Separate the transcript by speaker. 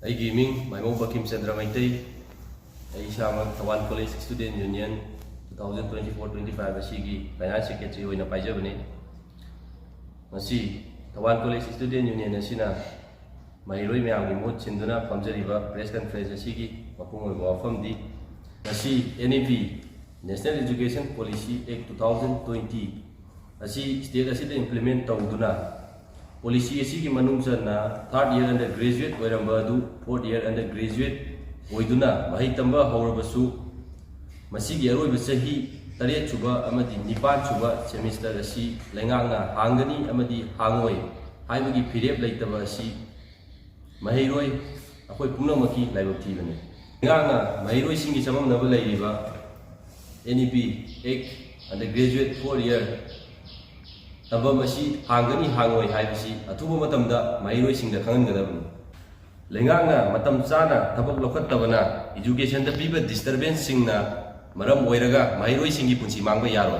Speaker 1: ꯑꯩꯒꯤ ꯃꯤꯡ ꯃꯥꯏꯃꯧ ꯕꯀꯤꯝ ꯆꯟꯗ꯭ꯔ ꯃꯩꯇꯩ ꯑꯩ ꯏꯁꯥꯃꯛ ꯊꯧꯕꯥꯜ ꯀꯣꯂꯦꯖ ꯁ꯭ꯇꯨꯗꯦꯟ ꯌꯨꯅꯤꯌꯟ 2024-25 ꯑꯁꯤꯒꯤ ꯐꯥꯏꯅꯥꯟꯁ ꯁꯦꯀ꯭ꯔꯦꯇꯔꯤ ꯑꯣꯏꯅ ꯄꯥꯏꯖꯕꯅꯤ꯫ ꯉꯁꯤ ꯊꯧꯕꯥꯜ ꯀꯣꯂꯦꯖ ꯁ꯭ꯇꯨꯗꯦꯟ ꯌꯨꯅꯤꯌꯟ ꯑꯁꯤꯅ ꯃꯍꯩꯔꯣꯏ ꯃꯌꯥꯝꯒꯤ ꯃꯍꯨꯠ ꯁꯤꯟꯗꯨꯅ ꯐꯝꯖꯔꯤꯕ ꯄ꯭ꯔꯦꯁ ꯀꯟꯐꯔꯦꯟꯁ ꯑꯁꯤꯒꯤ ꯃꯄꯨꯡ ꯑꯣꯏꯕ ꯋꯥꯐꯝꯗꯤ ꯉꯁꯤ NEP ꯅꯦꯁꯅꯦꯜ ꯏꯗꯨꯀꯦꯁꯟ ꯄꯣꯂꯤꯁꯤ ꯑꯦꯛ 2020 ꯑꯁꯤ ꯁ꯭ꯇꯦꯠ ꯑꯁꯤꯗ ꯏꯝꯄ꯭ꯂꯤꯃꯦꯟꯠ ꯇꯧꯗꯨꯅ ꯄꯣꯂꯤꯁꯤ ꯑꯁꯤꯒꯤ ꯃꯅꯨꯡ ꯆꯟꯅ 3rd year ꯑꯟꯗꯔ ꯒ꯭ꯔꯦꯖꯨꯑꯦꯠ ꯑꯣꯏꯔꯝꯕ ꯑꯗꯨ 4th year ꯑꯟꯗꯔ ꯒ꯭ꯔꯦꯖꯨꯑꯦꯠ ꯑꯣꯏꯗꯨꯅ ꯃꯍꯩ ꯇꯝꯕ ꯍꯧꯔꯕꯁꯨ ꯃꯁꯤꯒꯤ ꯑꯔꯣꯏꯕ ꯆꯍꯤ 7 ꯁꯨꯕ ꯑꯃꯗꯤ 9 ꯁꯨꯕ ꯁꯦꯃꯤꯁꯇꯔ ꯑꯁꯤ ꯂꯩꯉꯥꯛꯅ ꯍꯥꯡꯒꯅꯤ ꯑꯃꯗꯤ ꯍꯥꯡꯉꯣꯏ ꯍꯥꯏꯕꯒꯤ ꯐꯤꯔꯦꯞ ꯂꯩꯇꯕ ꯑꯁꯤ ꯃꯍꯩꯔꯣꯏ ꯑꯩꯈꯣꯏ ꯄꯨꯝꯅꯃꯛꯀꯤ ꯂꯥꯏꯕꯛ ꯊꯤꯕꯅꯤ꯫ ꯂꯩꯉꯥꯛꯅ ꯃꯍꯩꯔꯣꯏꯁꯤꯡꯒꯤ ꯆꯃꯝꯅꯕ ꯂꯩꯔꯤꯕ NEP ꯑꯦꯛ ꯑꯟꯗꯔ ꯒ꯭ꯔꯦꯖꯨꯑꯦꯠ 4th year ꯇꯝꯐꯝ ꯑꯁꯤ ꯍꯥꯡꯒꯅꯤ ꯍꯥꯡꯉꯣꯏ ꯍꯥꯏꯕꯁꯤ ꯑꯊꯨꯕ ꯃꯇꯝꯗ ꯃꯍꯩꯔꯣꯏꯁꯤꯡꯗ ꯈꯪꯍꯟꯒꯗꯕꯅꯤ꯫ ꯂꯩꯉꯥꯛꯅ ꯃꯇꯝ ꯆꯥꯅ ꯊꯕꯛ ꯂꯧꯈꯠꯇꯕꯅ ꯏꯗꯨꯀꯦꯁꯟꯗ ꯄꯤꯕ ꯗꯤꯁꯇꯔꯕꯦꯟꯁꯁꯤꯡꯅ ꯃꯔꯝ ꯑꯣꯏꯔꯒ ꯃꯍꯩꯔꯣꯏꯁꯤꯡꯒꯤ ꯄꯨꯟꯁꯤ ꯃꯥꯡꯕ ꯌꯥꯔꯣꯏ꯫